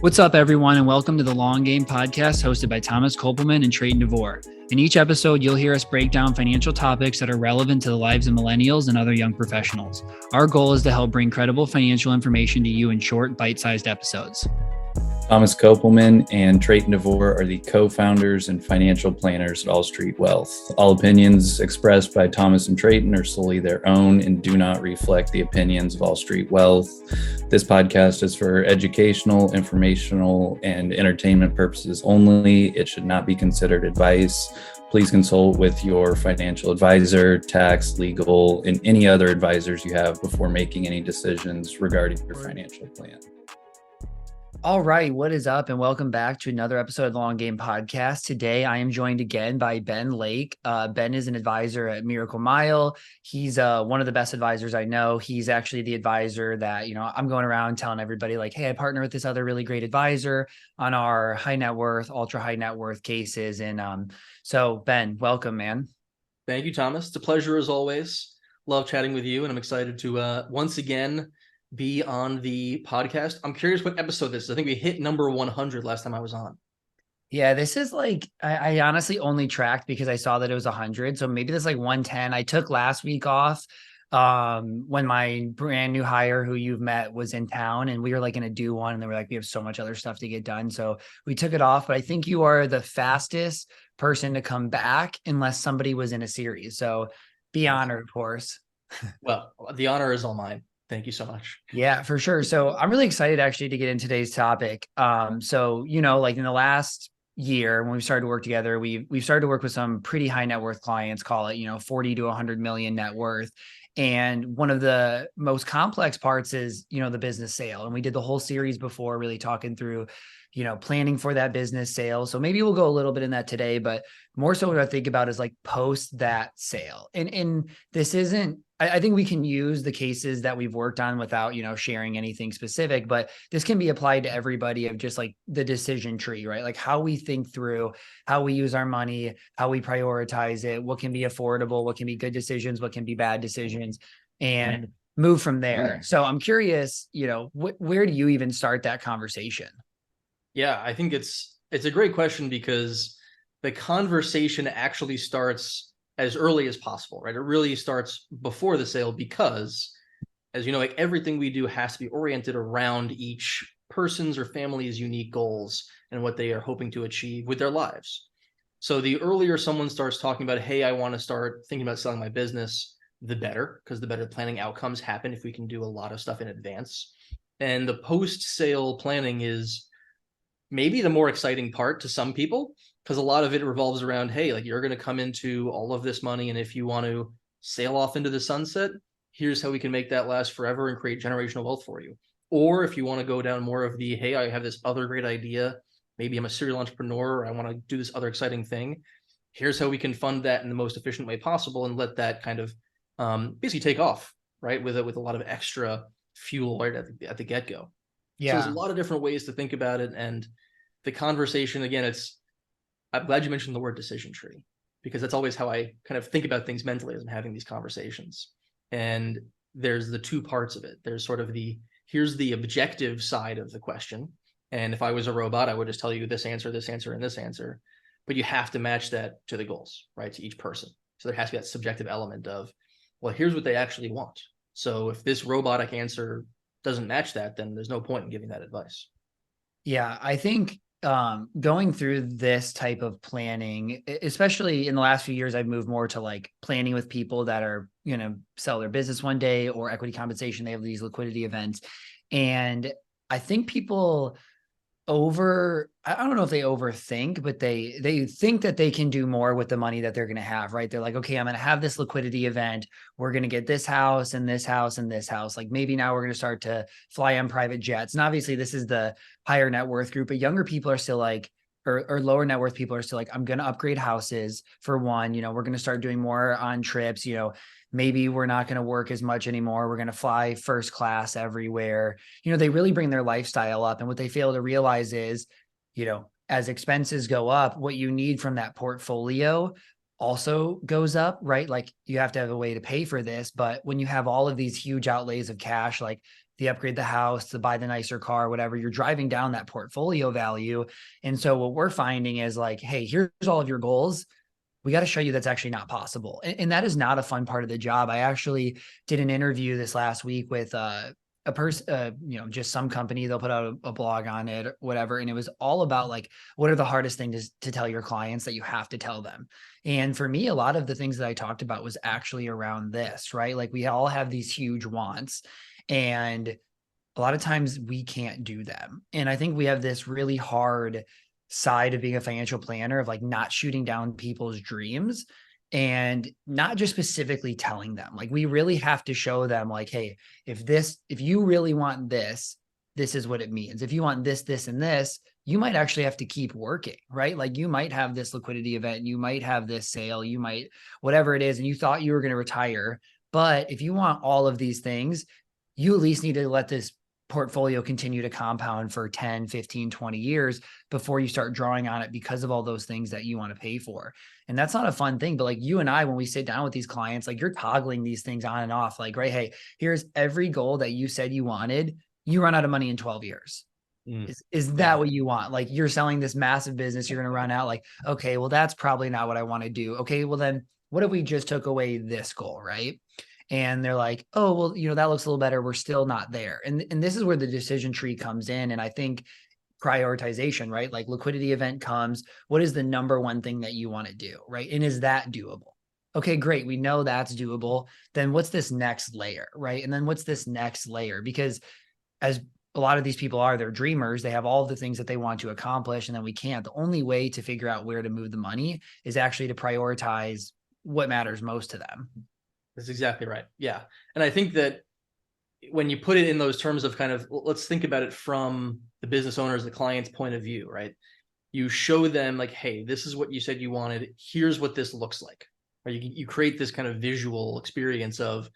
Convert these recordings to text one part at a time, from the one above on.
What's up, everyone, and welcome to the Long Game Podcast hosted by Thomas Kopelman and Trayton DeVore. In each episode, you'll hear us break down financial topics that are relevant to the lives of millennials and other young professionals. Our goal is to help bring credible financial information to you in short, bite-sized episodes. Thomas Kopelman and Trayton DeVore are the co-founders and financial planners at All Street Wealth. All opinions expressed by Thomas and Trayton are solely their own and do not reflect the opinions of All Street Wealth. This podcast is for educational, informational, and entertainment purposes only. It should not be considered advice. Please consult with your financial advisor, tax, legal, and any other advisors you have before making any decisions regarding your financial plan. All right, what is up? And welcome back to another episode of the Long Game Podcast. Today, I am joined again by Ben Lake. Ben is an advisor at Miracle Mile. He's one of the best advisors I know. He's actually the advisor that, I'm going around telling everybody like, hey, I partner with this other really great advisor on our high net worth, ultra high net worth cases. And so Ben, welcome, man. Thank you, Thomas. It's a pleasure as always. Love chatting with you. And I'm excited to once again be on the podcast. I'm curious what episode this is. I think we hit number 100 last time I was on. Yeah, this is like, I honestly only tracked because I saw that it was 100. So maybe this is like 110. I took last week off when my brand new hire who you've met was in town, and we were like going to do one, and they were like, we have so much other stuff to get done. So we took it off, but I think you are the fastest person to come back unless somebody was in a series. So be honored, of course. Well, the honor is all mine. Thank you so much. Yeah, for sure. So I'm really excited actually to get into today's topic. So, like in the last year when we started to work together, we've started to work with some pretty high net worth clients, call it, 40 to 100 million net worth. And one of the most complex parts is, the business sale. And we did the whole series before really talking through, planning for that business sale. So maybe we'll go a little bit in that today, but more so what I think about is like post that sale. And this isn't, I think we can use the cases that we've worked on without, sharing anything specific, but this can be applied to everybody of just like the decision tree, right? Like how we think through how we use our money, how we prioritize it, what can be affordable, what can be good decisions, what can be bad decisions, and move from there. So I'm curious, where do you even start that conversation? Yeah, I think it's a great question because the conversation actually starts as early as possible, right? It really starts before the sale because, as you know, like everything we do has to be oriented around each person's or family's unique goals and what they are hoping to achieve with their lives. So the earlier someone starts talking about, hey, I want to start thinking about selling my business, the better, because the better planning outcomes happen if we can do a lot of stuff in advance. And the post-sale planning is maybe the more exciting part to some people, because a lot of it revolves around, hey, like you're going to come into all of this money, and if you want to sail off into the sunset, here's how we can make that last forever and create generational wealth for you. Or if you want to go down more of the, hey, I have this other great idea, maybe I'm a serial entrepreneur, or I want to do this other exciting thing, here's how we can fund that in the most efficient way possible and let that kind of basically take off, right, with a lot of extra fuel right at the get-go. Yeah. So there's a lot of different ways to think about it, and the conversation, again, I'm glad you mentioned the word decision tree, because that's always how I kind of think about things mentally as I'm having these conversations. And there's the two parts of it. There's sort of here's the objective side of the question. And if I was a robot, I would just tell you this answer, and this answer. But you have to match that to the goals, right, to each person. So there has to be that subjective element of, well, here's what they actually want. So if this robotic answer doesn't match that, then there's no point in giving that advice. Yeah, I think going through this type of planning, especially in the last few years, I've moved more to like planning with people that are, sell their business one day or equity compensation. They have these liquidity events. And I think people I don't know if they overthink, but they think that they can do more with the money that they're going to have, right? They're like, okay, I'm going to have this liquidity event. We're going to get this house and this house and this house. Like maybe now we're going to start to fly on private jets. And obviously this is the higher net worth group, but younger people are still like, or lower net worth people are still like, I'm going to upgrade houses for one, we're going to start doing more on trips, maybe we're not going to work as much anymore. We're going to fly first class everywhere. They really bring their lifestyle up. And what they fail to realize is, as expenses go up, what you need from that portfolio also goes up, right? Like you have to have a way to pay for this. But when you have all of these huge outlays of cash, like the upgrade the house, to buy the nicer car, whatever. You're driving down that portfolio value. And so what we're finding is like, hey, here's all of your goals. We got to show you that's actually not possible. And that is not a fun part of the job. I actually did an interview this last week with a person, just some company. They'll put out a blog on it, or whatever. And it was all about like, what are the hardest things to tell your clients that you have to tell them? And for me, a lot of the things that I talked about was actually around this, right? Like we all have these huge wants, and a lot of times we can't do them. And I think we have this really hard side of being a financial planner of like not shooting down people's dreams and not just specifically telling them. Like we really have to show them like, hey, if you really want this, this is what it means. If you want this, this, and this, you might actually have to keep working, right? Like you might have this liquidity event, you might have this sale, you might, whatever it is, and you thought you were going to retire. But if you want all of these things, you at least need to let this portfolio continue to compound for 10, 15, 20 years before you start drawing on it because of all those things that you want to pay for. And that's not a fun thing. But like you and I, when we sit down with these clients, like you're toggling these things on and off, like, right, hey, here's every goal that you said you wanted. You run out of money in 12 years. Is that what you want? Like you're selling this massive business, you're going to run out. Like, okay, well, that's probably not what I want to do. Okay, well then what if we just took away this goal, right? And they're like, oh, well, that looks a little better. We're still not there. And this is where the decision tree comes in. And I think prioritization, right? Like liquidity event comes, what is the number one thing that you want to do, right? And is that doable? Okay, great. We know that's doable. Then what's this next layer, right? And then what's this next layer? Because as a lot of these people are, they're dreamers. They have all the things that they want to accomplish, and then we can't. The only way to figure out where to move the money is actually to prioritize what matters most to them. That's exactly right. Yeah. And I think that when you put it in those terms of kind of, let's think about it from the business owner's, the client's point of view, right? You show them like, hey, this is what you said you wanted. Here's what this looks like. Or you create this kind of visual experience of,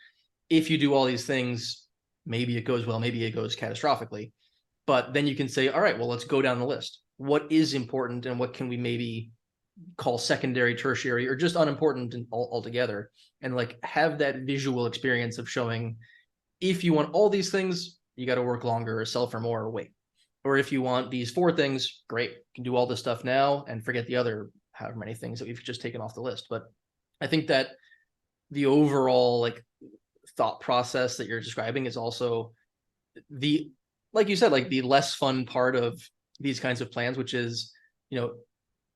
if you do all these things, maybe it goes well, maybe it goes catastrophically. But then you can say, all right, well, let's go down the list. What is important and what can we maybe call secondary, tertiary, or just unimportant altogether, and like have that visual experience of showing, if you want all these things, you got to work longer or sell for more or wait. Or if you want these 4 things, great, you can do all this stuff now and forget the other however many things that we've just taken off the list. But I think that the overall like thought process that you're describing is also the, like you said, like the less fun part of these kinds of plans, which is,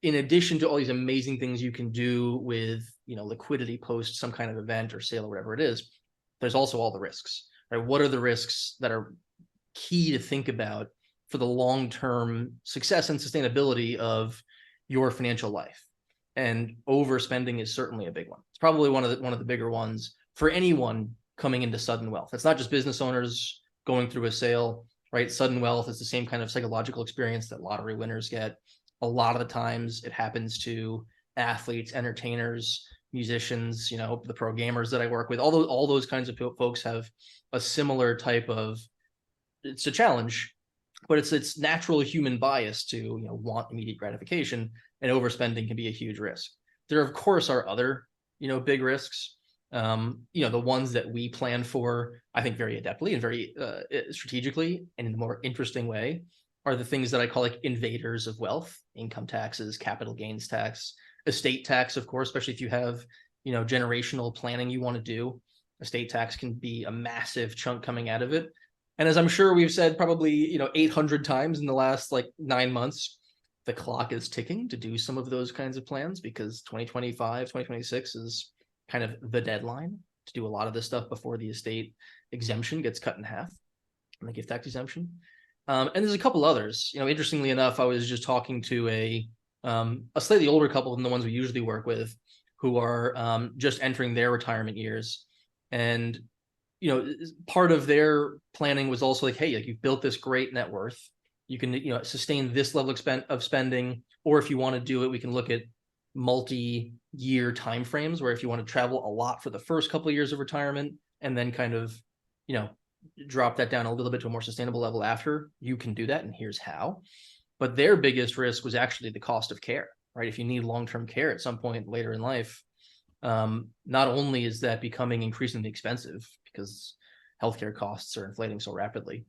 in addition to all these amazing things you can do with, liquidity post some kind of event or sale or whatever it is, there's also all the risks, right? What are the risks that are key to think about for the long-term success and sustainability of your financial life? And overspending is certainly a big one. It's probably one of the bigger ones for anyone coming into sudden wealth. It's not just business owners going through a sale, right? Sudden wealth is the same kind of psychological experience that lottery winners get. A lot of the times it happens to athletes, entertainers, musicians, the pro gamers that I work with. All those kinds of folks have a similar type of, it's a challenge, but it's natural human bias to, want immediate gratification, and overspending can be a huge risk. There, of course, are other, big risks. The ones that we plan for, I think very adeptly and very strategically and in a more interesting way, are the things that I call like invaders of wealth: income taxes, capital gains tax, estate tax, of course, especially if you have, generational planning you want to do. Estate tax can be a massive chunk coming out of it. And as I'm sure we've said probably, 800 times in the last like 9 months, the clock is ticking to do some of those kinds of plans, because 2025, 2026 is kind of the deadline to do a lot of this stuff before the estate exemption gets cut in half and the gift tax exemption. And there's a couple others. Interestingly enough, I was just talking to a slightly older couple than the ones we usually work with, who are just entering their retirement years. And, part of their planning was also like, hey, like you've built this great net worth. You can, sustain this level of spending, or if you want to do it, we can look at multi-year timeframes, where if you want to travel a lot for the first couple of years of retirement and then kind of, drop that down a little bit to a more sustainable level after, you can do that, and here's how. But their biggest risk was actually the cost of care, right? If you need long-term care at some point later in life, not only is that becoming increasingly expensive, because healthcare costs are inflating so rapidly.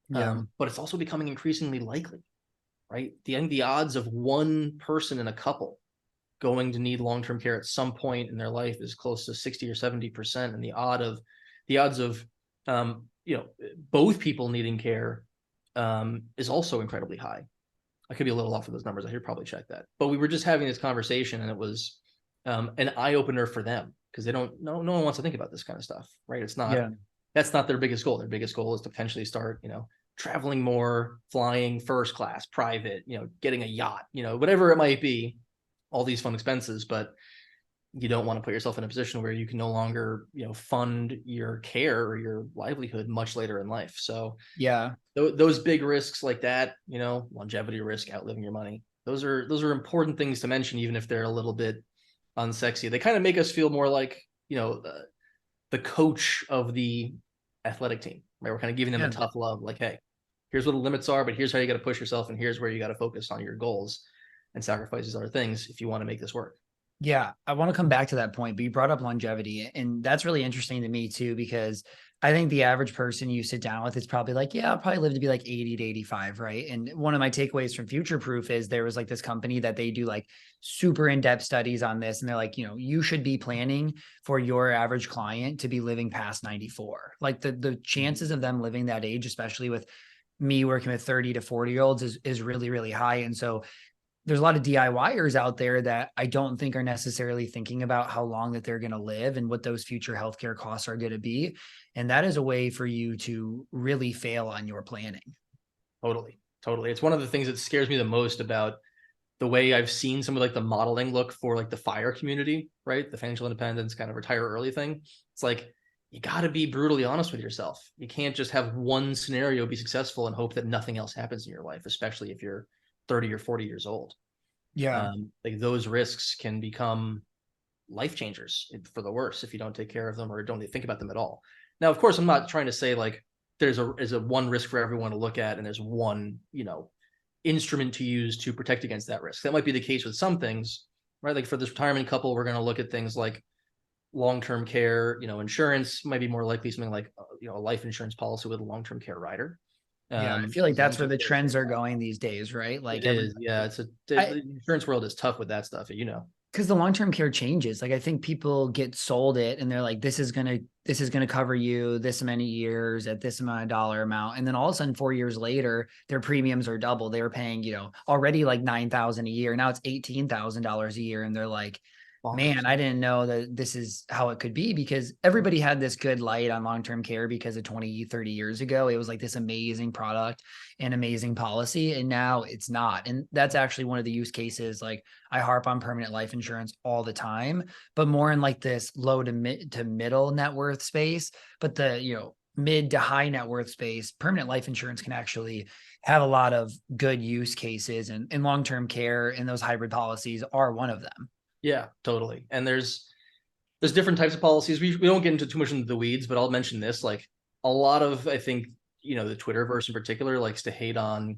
Yeah. But it's also becoming increasingly likely, right? The odds of one person in a couple going to need long-term care at some point in their life is close to 60 or 70%. And the odds of both people needing care is also incredibly high. I could be a little off with those numbers. I should probably check that. But we were just having this conversation, and it was an eye opener for them, because no one wants to think about this kind of stuff, right? That's not their biggest goal. Their biggest goal is to potentially start, traveling more, flying first class, private, getting a yacht, whatever it might be, all these fun expenses. But you don't want to put yourself in a position where you can no longer, fund your care or your livelihood much later in life. So Yeah. those big risks like that, longevity risk, outliving your money, those are important things to mention, even if they're a little bit unsexy. They kind of make us feel more like, the coach of the athletic team, right? We're kind of giving them a tough love, like, hey, here's what the limits are, but here's how you got to push yourself, and here's where you got to focus on your goals and sacrifice these other things if you want to make this work. Yeah, I want to come back to that point, but you brought up longevity, and that's really interesting to me too, because I think the average person you sit down with is probably like, yeah, I'll probably live to be like 80 to 85, right? And one of my takeaways from Future Proof is there was like this company that they do like super in-depth studies on this, and they're like, you should be planning for your average client to be living past 94. Like the chances of them living that age, especially with me working with 30 to 40-year-olds, is really, really high. And so there's a lot of DIYers out there that I don't think are necessarily thinking about how long that they're going to live and what those future healthcare costs are going to be. And that is a way for you to really fail on your planning. Totally. It's one of the things that scares me the most about the way I've seen some of like the modeling look for like the FIRE community, right? The financial independence kind of retire early thing. It's like, you got to be brutally honest with yourself. You can't just have one scenario be successful and hope that nothing else happens in your life, especially if you're 30 or 40 years old. Yeah. Like those risks can become life changers for the worse if you don't take care of them or don't think about them at all. Now, of course, I'm not trying to say like there's a one risk for everyone to look at and there's one, instrument to use to protect against that risk. That might be the case with some things, right? Like for this retirement couple, we're going to look at things like long-term care, insurance might be more likely something like, a life insurance policy with a long-term care rider. Yeah, I feel like that's where the trends are going these days, right? Like the insurance world is tough with that stuff, because the long-term care changes. Like I think people get sold it and they're like, this is gonna cover you this many years at this amount of dollar amount, and then all of a sudden 4 years later their premiums are double. They were paying already like $9,000 a year, now it's $18,000 a year, and they're like, man, I didn't know that this is how it could be, because everybody had this good light on long-term care because of 20, 30 years ago. It was like this amazing product and amazing policy. And now it's not. And that's actually one of the use cases. Like I harp on permanent life insurance all the time, but more in like this low to middle net worth space. But the, mid to high net worth space, permanent life insurance can actually have a lot of good use cases, and long-term care and those hybrid policies are one of them. Yeah, totally. And there's different types of policies. We don't get into too much into the weeds, but I'll mention this. Like a lot of, I think, the Twitterverse in particular likes to hate on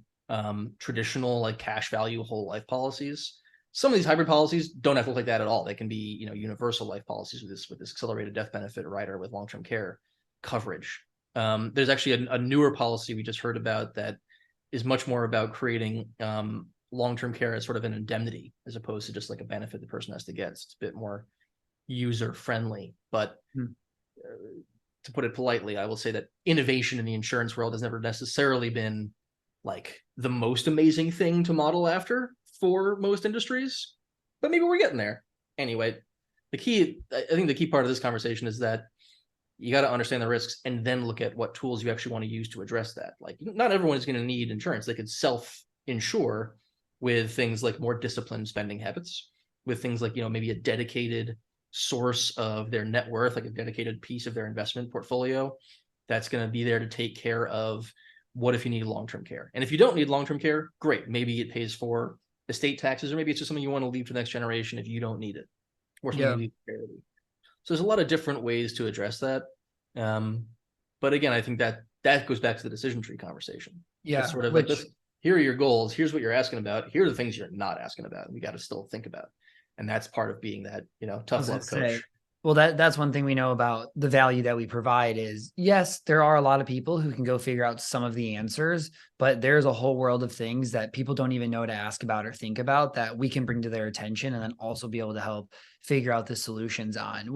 traditional like cash value whole life policies. Some of these hybrid policies don't have to look like that at all. They can be, universal life policies with this accelerated death benefit rider with long-term care coverage. There's actually a newer policy we just heard about that is much more about creating long-term care as sort of an indemnity as opposed to just like a benefit the person has to get. So it's a bit more user friendly. But to put it politely, I will say that innovation in the insurance world has never necessarily been like the most amazing thing to model after for most industries, but maybe we're getting there. Anyway, I think the key part of this conversation is that you got to understand the risks and then look at what tools you actually want to use to address that. Like not everyone is going to need insurance. They could self-insure with things like more disciplined spending habits, with things like, maybe a dedicated source of their net worth, like a dedicated piece of their investment portfolio that's going to be there to take care of what if you need long-term care. And if you don't need long-term care, great. Maybe it pays for estate taxes, or maybe it's just something you want to leave to the next generation if you don't need it, or something you leave to charity. So there's a lot of different ways to address that. But again, I think that goes back to the decision tree conversation. Yeah. It's sort of like this. Here are your goals. Here's what you're asking about. Here are the things you're not asking about. We got to still think about. And that's part of being that, tough love coach. Well, that's one thing we know about the value that we provide is, yes, there are a lot of people who can go figure out some of the answers, but there's a whole world of things that people don't even know to ask about or think about that we can bring to their attention and then also be able to help figure out the solutions on,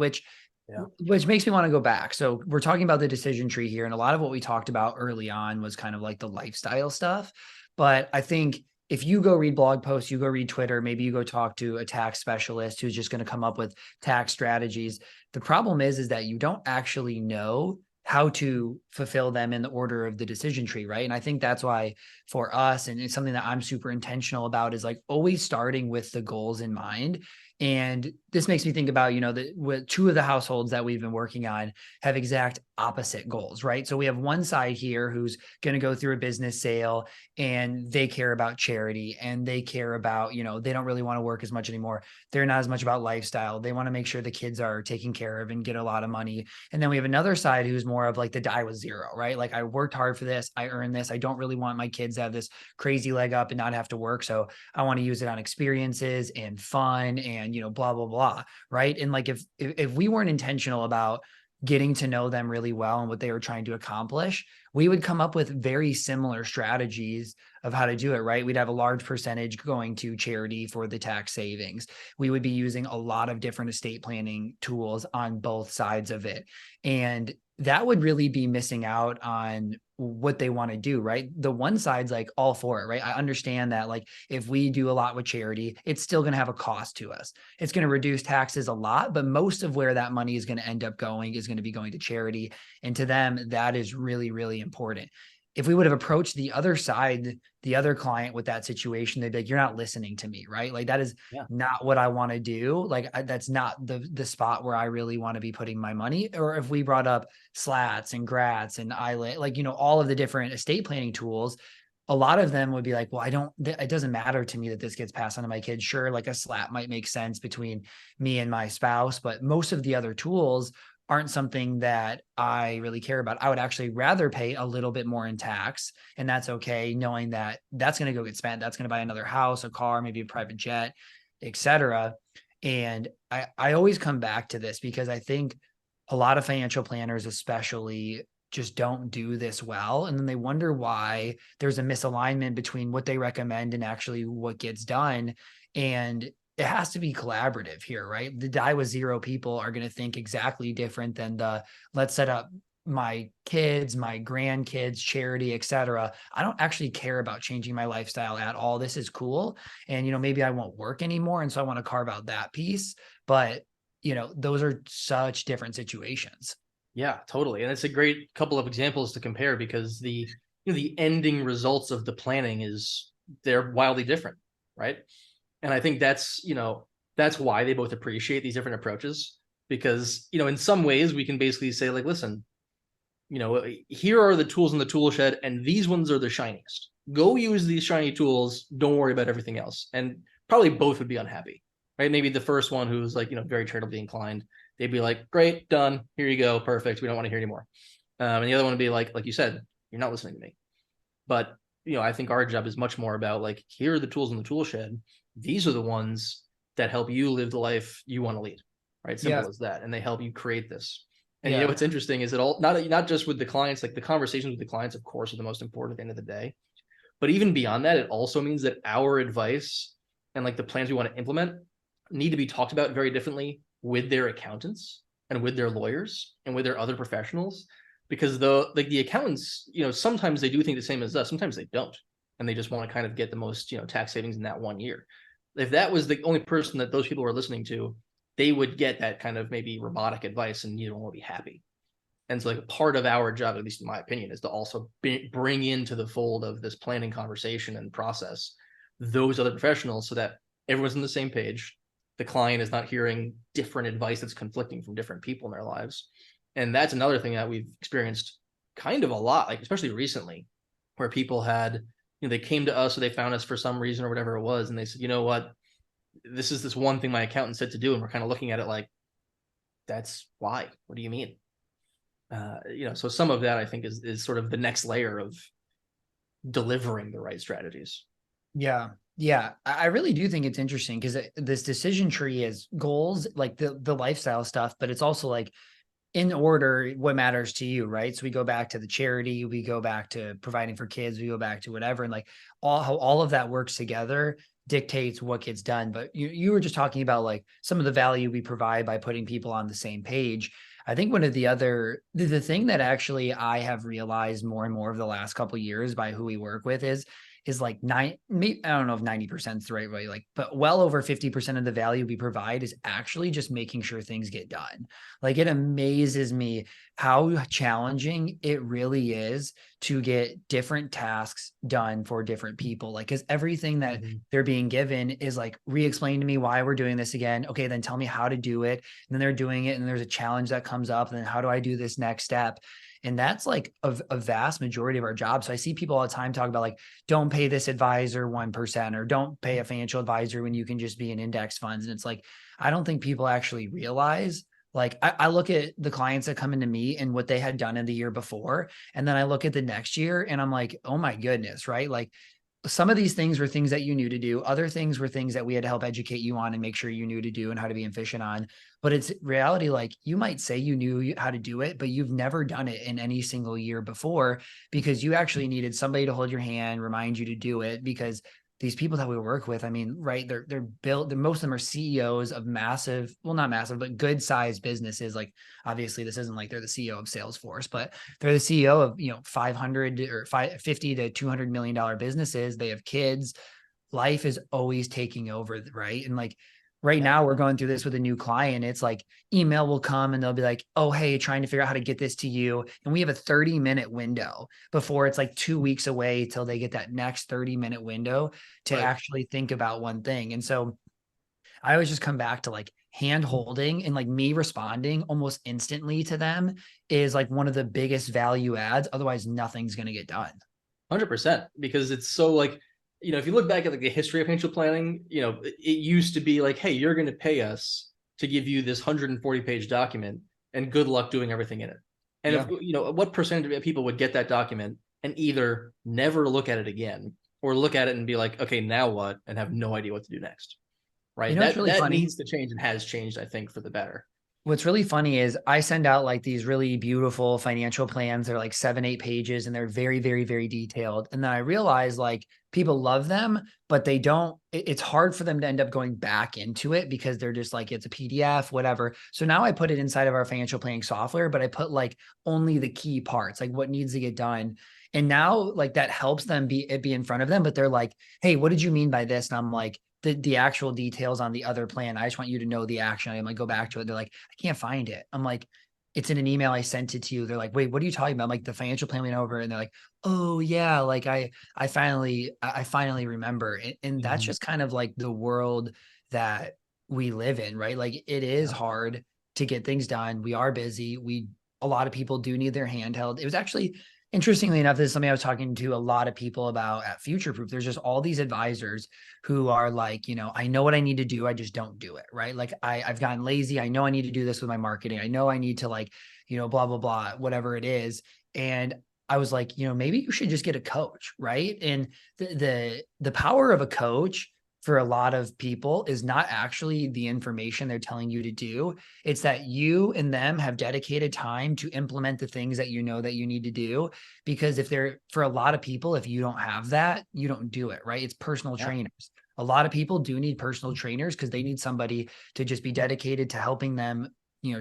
Yeah. which makes me want to go back. So we're talking about the decision tree here, and a lot of what we talked about early on was kind of like the lifestyle stuff. But I think if you go read blog posts, you go read Twitter, maybe you go talk to a tax specialist who's just going to come up with tax strategies. The problem is that you don't actually know how to fulfill them in the order of the decision tree, right? And I think that's why for us, and it's something that I'm super intentional about, is like always starting with the goals in mind. And this makes me think about, with two of the households that we've been working on have exact opposite goals, right? So we have one side here who's going to go through a business sale and they care about charity and they care about, they don't really want to work as much anymore. They're not as much about lifestyle. They want to make sure the kids are taken care of and get a lot of money. And then we have another side who's more of like the die with zero, right? Like I worked hard for this. I earned this. I don't really want my kids to have this crazy leg up and not have to work. So I want to use it on experiences and fun and, blah, blah, blah. Right. And like, if we weren't intentional about getting to know them really well and what they were trying to accomplish, we would come up with very similar strategies of how to do it, right? We'd have a large percentage going to charity for the tax savings. We would be using a lot of different estate planning tools on both sides of it. And that would really be missing out on what they want to do, right? The one side's like all for it, right? I understand that like if we do a lot with charity, it's still going to have a cost to us. It's going to reduce taxes a lot, but most of where that money is going to end up going is going to be going to charity. And to them, that is really, really important. If we would have approached the other side, the other client with that situation, they'd be like, you're not listening to me, right? Like that is not what I want to do. Like that's not the spot where I really want to be putting my money. Or if we brought up slats and grats and islet, like, all of the different estate planning tools, a lot of them would be like, well, it doesn't matter to me that this gets passed on to my kids. Sure, like a slat might make sense between me and my spouse, but most of the other tools aren't something that I really care about. I would actually rather pay a little bit more in tax, and that's okay, knowing that that's going to go get spent. That's going to buy another house, a car, maybe a private jet, etc. And I always come back to this because I think a lot of financial planners, especially, just don't do this well. And then they wonder why there's a misalignment between what they recommend and actually what gets done. And it has to be collaborative here, right? The die with zero people are going to think exactly different than the let's set up my kids, my grandkids, charity, etc. I don't actually care about changing my lifestyle at all. This is cool. And, maybe I won't work anymore. And so I want to carve out that piece. But, those are such different situations. Yeah, totally. And it's a great couple of examples to compare because the ending results of the planning they're wildly different, right? And I think that's why they both appreciate these different approaches because, in some ways we can basically say like, listen, here are the tools in the tool shed and these ones are the shiniest. Go use these shiny tools. Don't worry about everything else. And probably both would be unhappy, right? Maybe the first one who's like, very charitably inclined, they'd be like, great, done. Here you go. Perfect. We don't want to hear anymore. And the other one would be like you said, you're not listening to me. But, I think our job is much more about like, here are the tools in the tool shed. These are the ones that help you live the life you want to lead, right? Simple as that. And they help you create this. And what's interesting is it all not just with the clients, like the conversations with the clients, of course, are the most important at the end of the day. But even beyond that, it also means that our advice and like the plans we want to implement need to be talked about very differently with their accountants and with their lawyers and with their other professionals. Because the accountants, sometimes they do think the same as us, sometimes they don't. And they just want to kind of get the most, tax savings in that 1 year. If that was the only person that those people were listening to, they would get that kind of maybe robotic advice and you don't want to be happy. And so like part of our job, at least in my opinion, is to also bring into the fold of this planning conversation and process those other professionals so that everyone's on the same page. The client is not hearing different advice that's conflicting from different people in their lives. And that's another thing that we've experienced kind of a lot, like especially recently, where people had, they came to us or they found us for some reason or whatever it was. And they said, you know what, this is this one thing my accountant said to do. And we're kind of looking at it like, that's why, what do you mean? So some of that I think is sort of the next layer of delivering the right strategies. Yeah. Yeah. I really do think it's interesting because this decision tree is goals, like the lifestyle stuff, but it's also like in order what matters to you, right? So we go back to the charity, we go back to providing for kids, we go back to whatever, and like how all of that works together dictates what gets done. But you were just talking about like some of the value we provide by putting people on the same page. I think one of the thing that actually I have realized more and more over the last couple of years by who we work with is like maybe, I don't know if 90% is the right way, like, but well over 50% of the value we provide is actually just making sure things get done. Like it amazes me how challenging it really is to get different tasks done for different people. Like, because everything that they're being given is like, re-explain to me why we're doing this again. Okay, then tell me how to do it. And then they're doing it, and there's a challenge that comes up. And then how do I do this next step? And that's like a vast majority of our job. So I see people all the time talk about like, don't pay this advisor 1%, or don't pay a financial advisor when you can just be in index funds. And it's like, I don't think people actually realize, like, I look at the clients that come into me and what they had done in the year before. And then I look at the next year and I'm like, oh my goodness, right? Like some of these things were things that you knew to do. Other things were things that we had to help educate you on and make sure you knew to do and how to be efficient on. But it's reality. Like you might say you knew how to do it, but you've never done it in any single year before because you actually needed somebody to hold your hand, remind you to do it, because these people that we work with, I mean, right, they're built, most of them are CEOs of massive, well, not massive, but good sized businesses. Like obviously this isn't like they're the CEO of Salesforce, but they're the CEO of, 500 or 50 to $200 million businesses. They have kids. Life is always taking over, right? And like right now we're going through this with a new client. It's like email will come and they'll be like, oh, hey, trying to figure out how to get this to you. And we have a 30-minute window before it's like 2 weeks away till they get that next 30-minute window to Right. actually think about one thing. And so I always just come back to like hand holding, and like me responding almost instantly to them is like one of the biggest value adds. Otherwise, nothing's going to get done. 100%, because it's so like, if you look back at like the history of financial planning, it used to be like, hey, you're going to pay us to give you this 140-page document, and good luck doing everything in it. And if Yeah. what percentage of people would get that document and either never look at it again, or look at it and be like, okay, now what, and have no idea what to do next. Right. It's That really that funny. needs to change, and has changed, I think, for the better. What's really funny is I send out like these really beautiful financial plans. They're like 7, 8 pages and they're very, very, very detailed. And then I realize like people love them, but they don't, it's hard for them to end up going back into it because they're just like, it's a PDF, whatever. So now I put it inside of our financial planning software, but I put like only the key parts, like what needs to get done. And now like that helps them be in front of them, but they're like, hey, what did you mean by this? And I'm like, the actual details on the other plan. I just want you to know the action. I'm like, go back to it. They're like, I can't find it. I'm like, it's in an email. I sent it to you. They're like, wait, what are you talking about? I'm like, the financial plan went over. And they're like, oh yeah. Like I finally remember. And that's just kind of like the world that we live in, right? Like it is Yeah. hard to get things done. We are busy. A lot of people do need their handheld. It was actually, interestingly enough, this is something I was talking to a lot of people about at Future Proof. There's just all these advisors who are like, I know what I need to do. I just don't do it. Right. Like I've gotten lazy. I know I need to do this with my marketing. I know I need to like, blah, blah, blah, whatever it is. And I was like, maybe you should just get a coach. Right. And the power of a coach for a lot of people is not actually the information they're telling you to do. It's that you and them have dedicated time to implement the things that you know that you need to do. Because for a lot of people, if you don't have that, you don't do it, right? It's personal Yeah. trainers. A lot of people do need personal trainers because they need somebody to just be dedicated to helping them,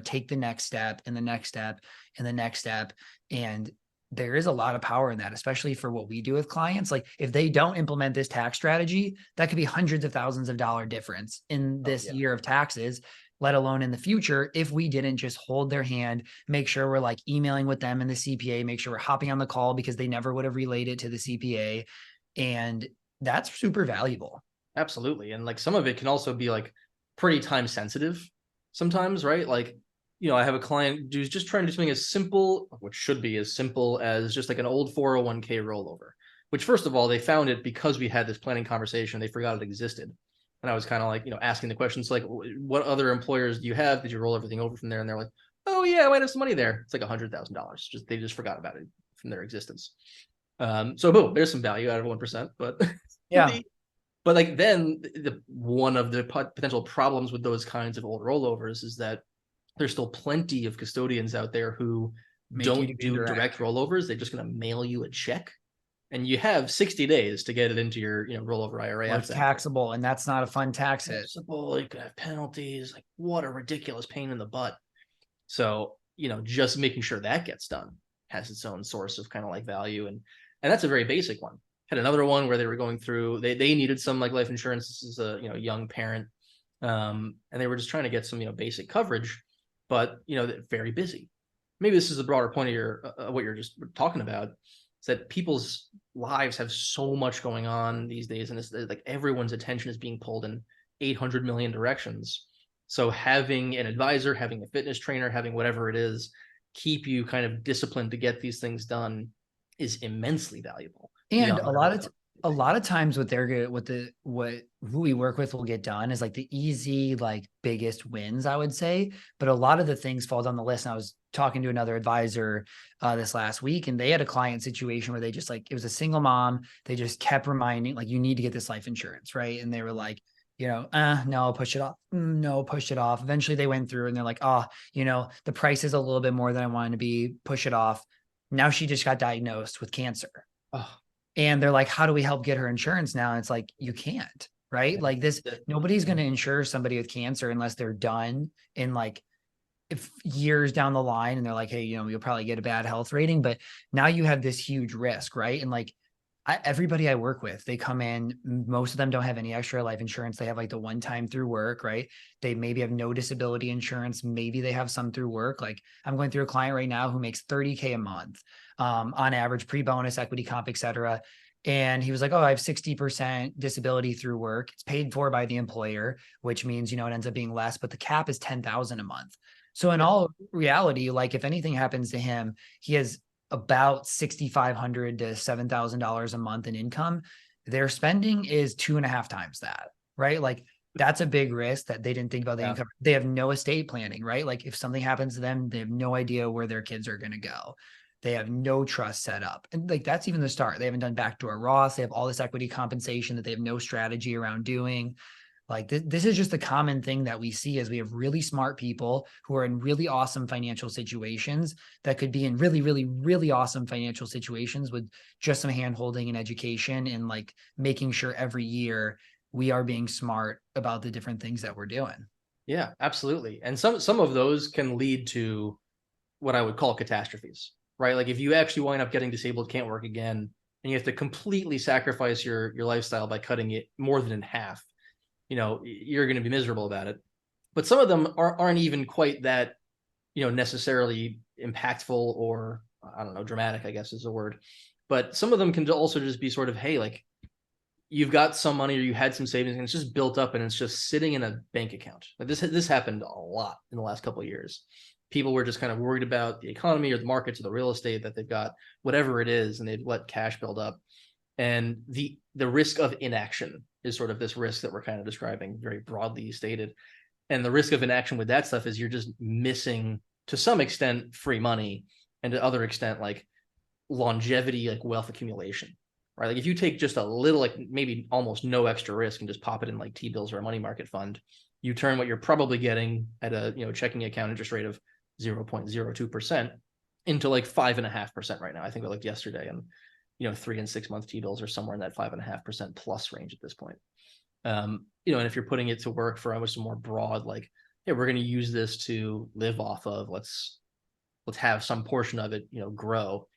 take the next step and the next step and the next step. And there is a lot of power in that, especially for what we do with clients. Like if they don't implement this tax strategy, that could be hundreds of thousands of dollar difference in Oh this yeah. year of taxes, let alone in the future, if we didn't just hold their hand, make sure we're like emailing with them and the CPA, make sure we're hopping on the call because they never would have relayed it to the CPA. And that's super valuable. Absolutely. And like some of it can also be like pretty time sensitive sometimes, right? Like, I have a client who's just trying to do something as simple, which should be as simple as just like an old 401k rollover, which first of all, they found it because we had this planning conversation. They forgot it existed. And I was kind of like, asking the questions like, what other employers do you have? Did you roll everything over from there? And they're like, oh yeah, I might have some money there. It's like $100,000. They just forgot about it from their existence. So boom, there's some value out of 1%, but Yeah. But like then one of the potential problems with those kinds of old rollovers is that there's still plenty of custodians out there who Make you don't do indirect. direct rollovers. They're just going to mail you a check, and you have 60 days to get it into your rollover IRA. Or it's taxable, and that's not a fun tax hit. Taxable, you could have penalties. Like, what a ridiculous pain in the butt. So just making sure that gets done has its own source of kind of like value, and that's a very basic one. Had another one where they were going through, they needed some like life insurance. This is a young parent, and they were just trying to get some basic coverage, but very busy. Maybe this is a broader point of your what you're just talking about, is that people's lives have so much going on these days, and it's like everyone's attention is being pulled in 800 million directions. So having an advisor, having a fitness trainer, having whatever it is, keep you kind of disciplined to get these things done is immensely valuable. And a lot of times what who we work with will get done is like the easy, like biggest wins, I would say. But a lot of the things fall down the list. And I was talking to another advisor this last week, and they had a client situation where they just like, it was a single mom. They just kept reminding, like, you need to get this life insurance, right? And they were like, no, push it off. No, push it off. Eventually they went through and they're like, the price is a little bit more than I wanted to be, push it off. Now she just got diagnosed with cancer. Oh. And they're like, how do we help get her insurance now? And it's like, you can't, right? Like this, nobody's going to insure somebody with cancer unless they're done in like if years down the line. And they're like, hey, you'll probably get a bad health rating, but now you have this huge risk, right? And like everybody I work with, they come in, most of them don't have any extra life insurance. They have like the one time through work, right? They maybe have no disability insurance. Maybe they have some through work. Like I'm going through a client right now who makes $30K a month on average, pre-bonus, equity comp, et cetera. And he was like, I have 60% disability through work. It's paid for by the employer, which means, it ends up being less, but the cap is 10,000 a month. So in all reality, like if anything happens to him, he has about $6,500 to $7,000 a month in income. Their spending is 2.5 times that, right? Like that's a big risk that they didn't think about the income. They have no estate planning, right? Like if something happens to them, they have no idea where their kids are going to go. They have no trust set up. And like, that's even the start. They haven't done backdoor Roths. They have all this equity compensation that they have no strategy around doing. Like this is just a common thing that we see as we have really smart people who are in really awesome financial situations that could be in really, really, really awesome financial situations with just some hand-holding and education and like making sure every year we are being smart about the different things that we're doing. Yeah, absolutely. And some of those can lead to what I would call catastrophes, right? Like if you actually wind up getting disabled, can't work again, and you have to completely sacrifice your lifestyle by cutting it more than in half, you're going to be miserable about it. But some of them aren't even quite that, necessarily impactful or I don't know, dramatic, I guess is the word. But some of them can also just be sort of, hey, like you've got some money or you had some savings and it's just built up and it's just sitting in a bank account. Like this happened a lot in the last couple of years. People were just kind of worried about the economy or the markets or the real estate that they've got, whatever it is, and they've let cash build up. And the risk of inaction is sort of this risk that we're kind of describing, very broadly stated. And the risk of inaction with that stuff is you're just missing, to some extent, free money, and to other extent, like longevity, like wealth accumulation, right? Like if you take just a little, like maybe almost no extra risk and just pop it in like T-bills or a money market fund, you turn what you're probably getting at a checking account interest rate of 0.02% into like 5.5% right now. I think I looked yesterday, and 3 and 6 month T-bills are somewhere in that 5.5% plus range at this point. And if you're putting it to work for almost a more broad, like, hey, we're going to use this to live off of, let's have some portion of it, grow.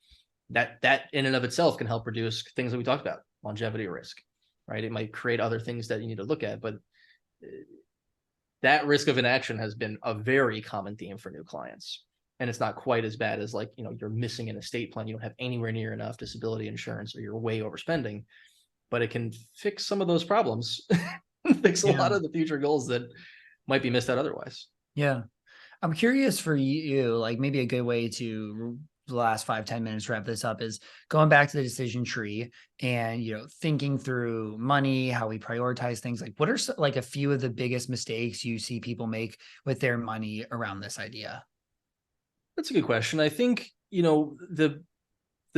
That in and of itself can help reduce things that we talked about, longevity risk, right? It might create other things that you need to look at, but that risk of inaction has been a very common theme for new clients. And it's not quite as bad as like, you're missing an estate plan, you don't have anywhere near enough disability insurance, or you're way overspending, but it can fix some of those problems, fix a lot of the future goals that might be missed out otherwise. Yeah. I'm curious for you, like maybe a good way to the last 5-10 minutes wrap this up is going back to the decision tree and, thinking through money, how we prioritize things. Like what are like a few of the biggest mistakes you see people make with their money around this idea? That's a good question. I think, the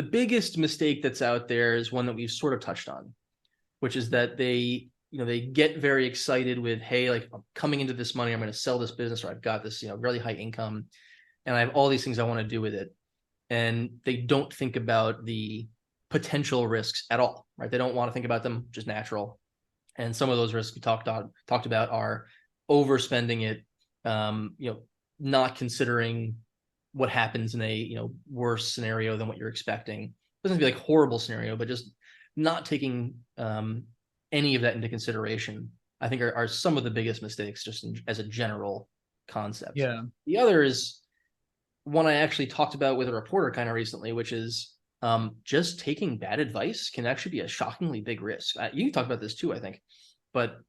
biggest mistake that's out there is one that we've sort of touched on, which is that they they get very excited with, hey, like I'm coming into this money, I'm going to sell this business, or I've got this, really high income, and I have all these things I want to do with it. And they don't think about the potential risks at all, right? They don't want to think about them, just natural. And some of those risks we talked about are overspending it, not considering what happens in a worse scenario than what you're expecting. It doesn't have to be like horrible scenario, but just not taking any of that into consideration, I think are some of the biggest mistakes, just as a general concept. Yeah. The other is one I actually talked about with a reporter kind of recently, which is just taking bad advice can actually be a shockingly big risk. You talked about this too, I think, but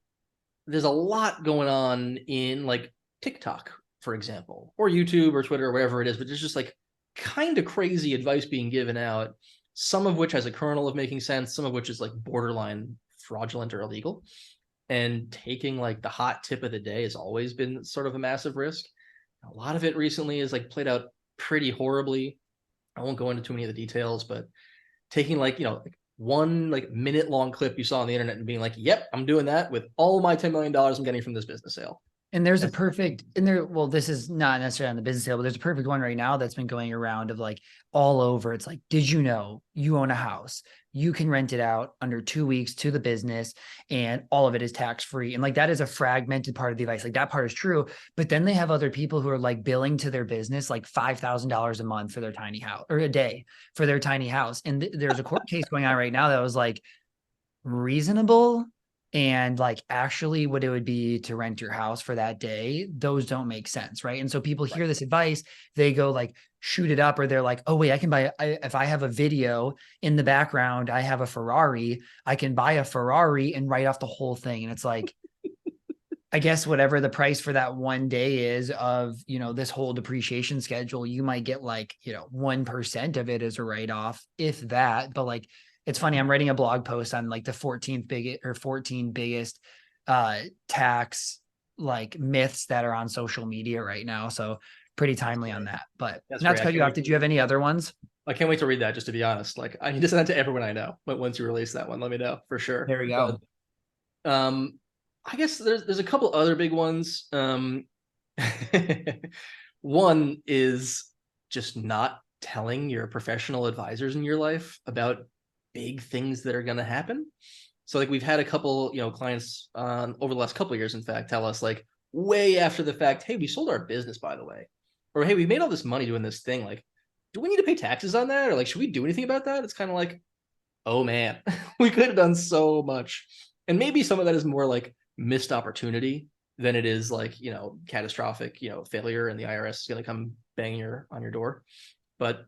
there's a lot going on in like TikTok, for example, or YouTube or Twitter or whatever it is, but there's just like kind of crazy advice being given out, some of which has a kernel of making sense, some of which is like borderline fraudulent or illegal. And taking like the hot tip of the day has always been sort of a massive risk. A lot of it recently is like played out pretty horribly. I won't go into too many of the details, but taking like, one like minute long clip you saw on the internet and being like, yep, I'm doing that with all my $10 million I'm getting from this business sale. And there's a perfect, well, this is not necessarily on the business sale, but there's a perfect one right now that's been going around of like all over. It's like, did you know you own a house? You can rent it out under 2 weeks to the business and all of it is tax free. And like, that is a fragmented part of the advice. Like that part is true. But then they have other people who are like billing to their business like $5,000 a month for their tiny house, or a day for their tiny house. And there's a court case going on right now that was like reasonable. And like actually what it would be to rent your house for that day, those don't make sense, right? And so people hear this advice, they go like shoot it up, or they're like, oh wait, I can buy, if I have a video in the background, I have a Ferrari, I can buy a Ferrari and write off the whole thing. And it's like, I guess whatever the price for that one day is of, this whole depreciation schedule, you might get like, 1% of it as a write-off, if that. But like, it's funny, I'm writing a blog post on like the 14 biggest tax like myths that are on social media right now. So pretty timely on that. But not to cut you off, did you have any other ones? I can't wait to read that, just to be honest. Like I need to send that to everyone I know. But once you release that one, let me know for sure. There we go. But, I guess there's a couple other big ones. One is just not telling your professional advisors in your life about big things that are going to happen. So like we've had a couple, clients over the last couple of years, in fact, tell us like way after the fact, hey, we sold our business, by the way, or hey, we made all this money doing this thing. Like, do we need to pay taxes on that? Or like, should we do anything about that? It's kind of like, oh man, we could have done so much. And maybe some of that is more like missed opportunity than it is like, catastrophic, failure, and the IRS is going to come banging on your door. But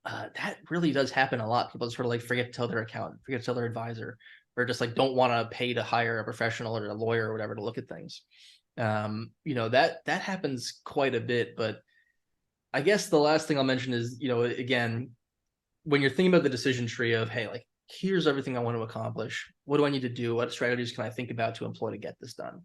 that really does happen a lot. People sort of like forget to tell their accountant, forget to tell their advisor, or just like don't want to pay to hire a professional or a lawyer or whatever to look at things. That happens quite a bit. But I guess the last thing I'll mention is, again, when you're thinking about the decision tree of, hey, like, here's everything I want to accomplish. What do I need to do? What strategies can I think about to employ to get this done?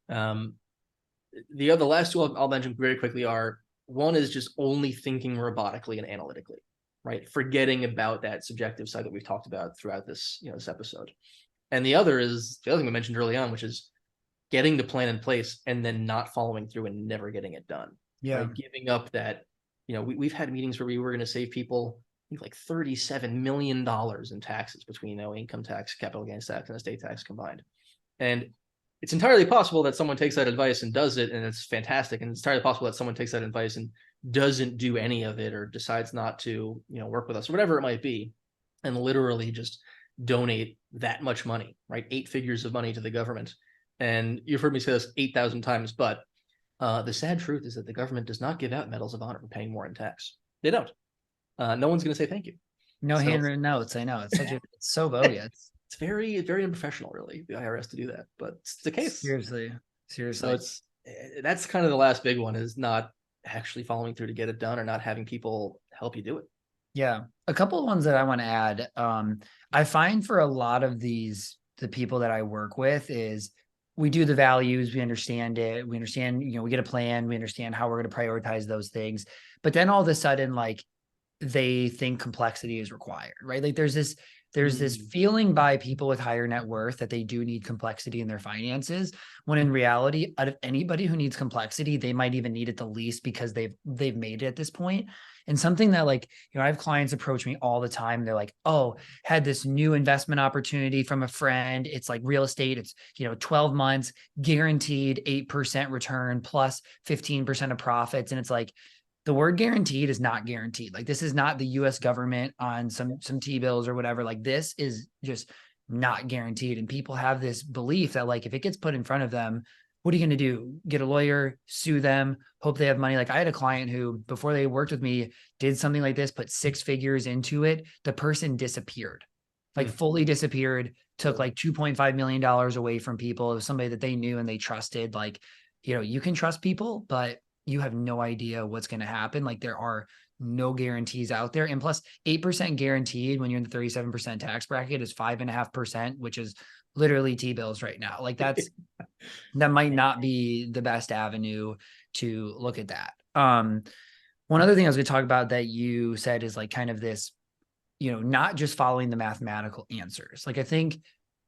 The last two I'll mention very quickly are, one is just only thinking robotically and analytically, right? Forgetting about that subjective side that we've talked about throughout this, this episode. And the other is the other thing we mentioned early on, which is getting the plan in place and then not following through and never getting it done. Yeah. Right? Giving up that, we've had meetings where we were going to save people like $37 million in taxes between income tax, capital gains tax, and estate tax combined. And it's entirely possible that someone takes that advice and does it, and it's fantastic. And it's entirely possible that someone takes that advice and doesn't do any of it, or decides not to, work with us, or whatever it might be, and literally just donate that much money, right? 8 figures of money to the government. And you've heard me say this 8,000 times, but the sad truth is that the government does not give out medals of honor for paying more in tax. They don't. No one's going to say thank you. No handwritten notes. I know, it's so bogus. It's very unprofessional, really, the IRS to do that, but it's the case. Seriously. So that's kind of the last big one, is not actually following through to get it done, or not having people help you do it. Yeah. A couple of ones that I want to add. I find for a lot of the people that I work with is we do the values, we understand it. We understand, we get a plan, we understand how we're going to prioritize those things. But then all of a sudden, like, they think complexity is required, right? Like there's this there's this feeling by people with higher net worth that they do need complexity in their finances, when in reality, out of anybody who needs complexity, they might even need it the least because they've made it at this point. And something that, like, I have clients approach me all the time. They're like, oh, had this new investment opportunity from a friend. It's like real estate. It's, 12 months, guaranteed 8% return plus 15% of profits. And it's like, the word guaranteed is not guaranteed. Like, this is not the US government on some T-bills or whatever. Like, this is just not guaranteed. And people have this belief that, like, if it gets put in front of them, what are you going to do? Get a lawyer, sue them, hope they have money? Like, I had a client who, before they worked with me, did something like this, put 6 figures into it. The person disappeared, like fully disappeared, took like $2.5 million away from people. It was somebody that they knew and they trusted. Like, you can trust people, but you have no idea what's going to happen. Like, there are no guarantees out there. And plus 8% guaranteed when you're in the 37% tax bracket is 5.5%, which is literally T-bills right now. Like, that might not be the best avenue to look at that. One other thing I was going to talk about that you said is like kind of this, not just following the mathematical answers. Like, I think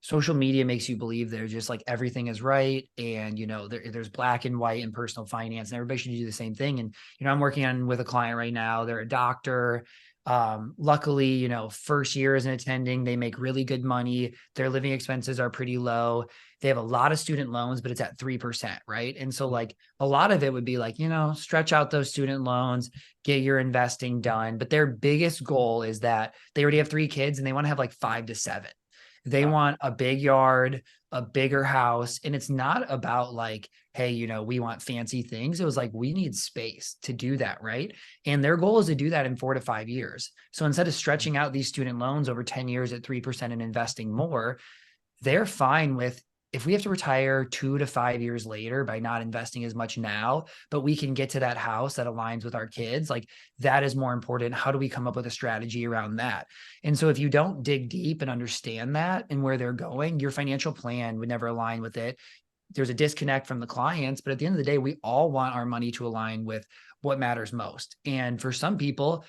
social media makes you believe there's just like everything is right. And, there's black and white in personal finance and everybody should do the same thing. And, I'm working on with a client right now. They're a doctor. Luckily, first year isn't attending. They make really good money. Their living expenses are pretty low. They have a lot of student loans, but it's at 3%. Right. And so like a lot of it would be like, stretch out those student loans, get your investing done. But their biggest goal is that they already have 3 kids and they want to have like 5 to 7. They want a big yard, a bigger house. And it's not about like, hey, we want fancy things. It was like, we need space to do that. Right. And their goal is to do that in 4 to 5 years. So instead of stretching out these student loans over 10 years at 3% and investing more, they're fine with, if we have to retire 2 to 5 years later by not investing as much now, but we can get to that house that aligns with our kids, like that is more important. How do we come up with a strategy around that? And so if you don't dig deep and understand that and where they're going, your financial plan would never align with it. There's a disconnect from the clients, but at the end of the day, we all want our money to align with what matters most. And for some people,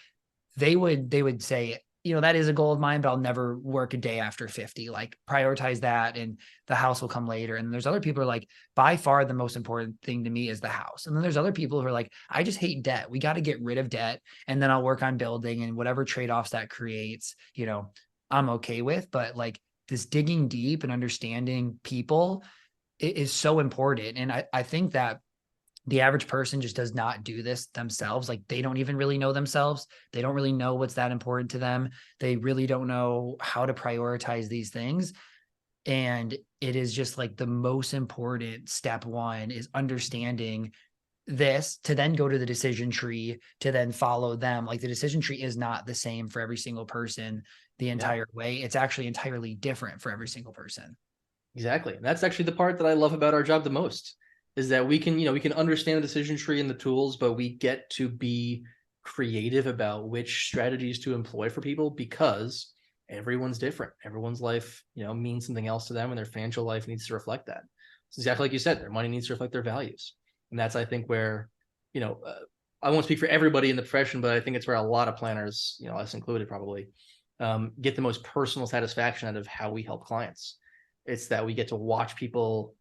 they would say, that is a goal of mine, but I'll never work a day after 50. Like, prioritize that and the house will come later. And there's other people who are like, by far the most important thing to me is the house. And then there's other people who are like, I just hate debt. We got to get rid of debt. And then I'll work on building, and whatever trade-offs that creates, I'm okay with. But like, this digging deep and understanding people is so important. And I think that the average person just does not do this themselves. Like, they don't even really know themselves. They don't really know what's that important to them. They really don't know how to prioritize these things. And it is just like the most important step one is understanding this, to then go to the decision tree, to then follow them. Like, the decision tree is not the same for every single person the entire way. It's actually entirely different for every single person. Exactly. And that's actually the part that I love about our job the most, is that we can, we can understand the decision tree and the tools, but we get to be creative about which strategies to employ for people, because everyone's different. Everyone's life, means something else to them, and their financial life needs to reflect that. It's exactly like you said, their money needs to reflect their values. And that's, I think, where, I won't speak for everybody in the profession, but I think it's where a lot of planners, us included probably, get the most personal satisfaction out of how we help clients. It's that we get to watch people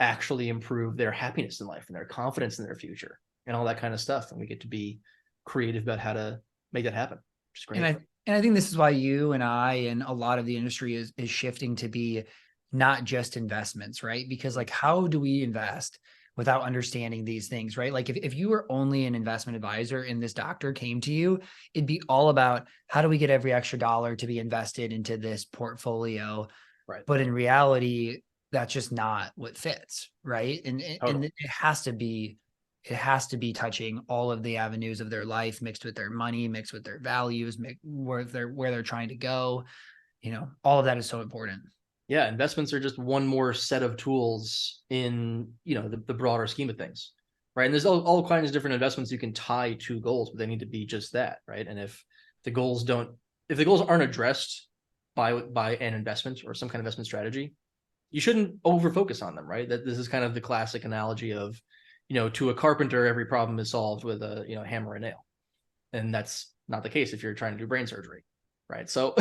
actually improve their happiness in life and their confidence in their future and all that kind of stuff. And we get to be creative about how to make that happen, which is great. And I think this is why you and I and a lot of the industry is shifting to be not just investments, right? Because like, how do we invest without understanding these things, right? Like, if you were only an investment advisor and this doctor came to you, it'd be all about how do we get every extra dollar to be invested into this portfolio. Right. But in reality, that's just not what fits, right? And it has to be touching all of the avenues of their life, mixed with their money, mixed with their values, where they're trying to go. All of that is so important. Yeah, investments are just one more set of tools in, the broader scheme of things, right? And there's all kinds of different investments you can tie to goals, but they need to be just that, right? And if the goals aren't addressed by an investment or some kind of investment strategy, you shouldn't over focus on them, right? That this is kind of the classic analogy of, to a carpenter, every problem is solved with a hammer and nail. And that's not the case if you're trying to do brain surgery, right? So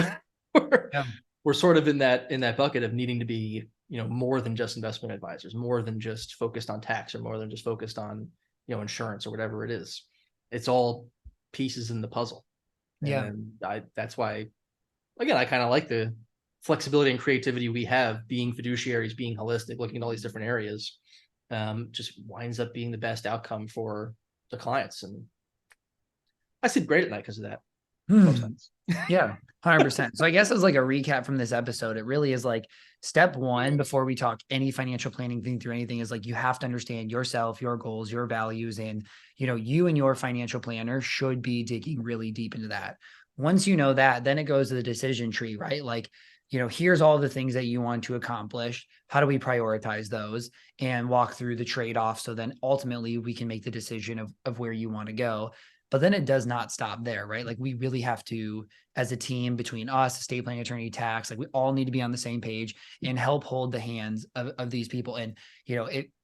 we're, Yeah. we're sort of in that bucket of needing to be, more than just investment advisors, more than just focused on tax, or more than just focused on, insurance or whatever it is. It's all pieces in the puzzle. Yeah. And that's why, again, I kind of like the flexibility and creativity we have, being fiduciaries, being holistic, looking at all these different areas. Just winds up being the best outcome for the clients. And I sleep great at night because of that. Most nights. Yeah, 100%. So I guess as like a recap from this episode, it really is like step one before we talk any financial planning thing through anything is like you have to understand yourself, your goals, your values, and you and your financial planner should be digging really deep into that. Once you know that, then it goes to the decision tree, right? Like, here's all the things that you want to accomplish. How do we prioritize those and walk through the trade-off so then ultimately we can make the decision of where you want to go. But then it does not stop there, right? Like we really have to, as a team between us, estate planning attorney, tax, like we all need to be on the same page and help hold the hands of these people. And,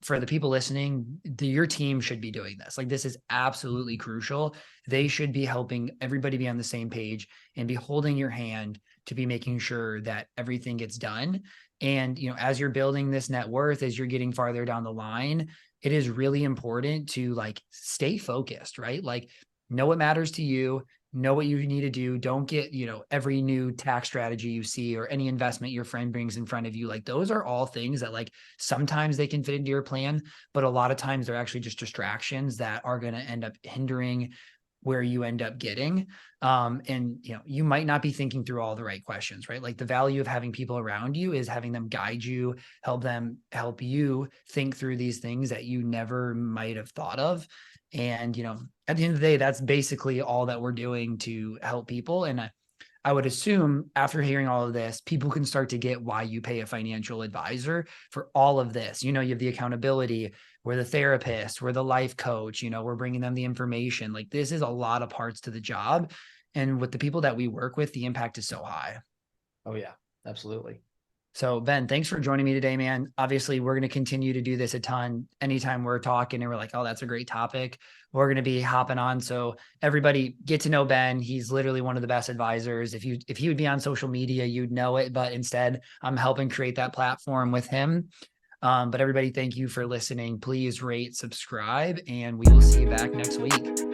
for the people listening, your team should be doing this. Like this is absolutely crucial. They should be helping everybody be on the same page and be holding your hand to be making sure that everything gets done. And, as you're building this net worth, as you're getting farther down the line, it is really important to like stay focused, right? Like know what matters to you, know what you need to do. Don't get, every new tax strategy you see or any investment your friend brings in front of you. Like those are all things that like sometimes they can fit into your plan, but a lot of times they're actually just distractions that are going to end up hindering where you end up getting. And you might not be thinking through all the right questions, right? Like the value of having people around you is having them guide you, help you think through these things that you never might have thought of. And, at the end of the day, that's basically all that we're doing to help people. And I would assume after hearing all of this, people can start to get why you pay a financial advisor for all of this. You have the accountability, we're the therapist, we're the life coach, we're bringing them the information. Like this is a lot of parts to the job. And with the people that we work with, the impact is so high. Oh yeah, absolutely. So Ben, thanks for joining me today, man. Obviously, we're going to continue to do this a ton. Anytime we're talking and we're like, oh, that's a great topic, we're going to be hopping on. So everybody get to know Ben. He's literally one of the best advisors. If he would be on social media, you'd know it, but instead I'm helping create that platform with him. But everybody, thank you for listening. Please rate, subscribe, and we will see you back next week.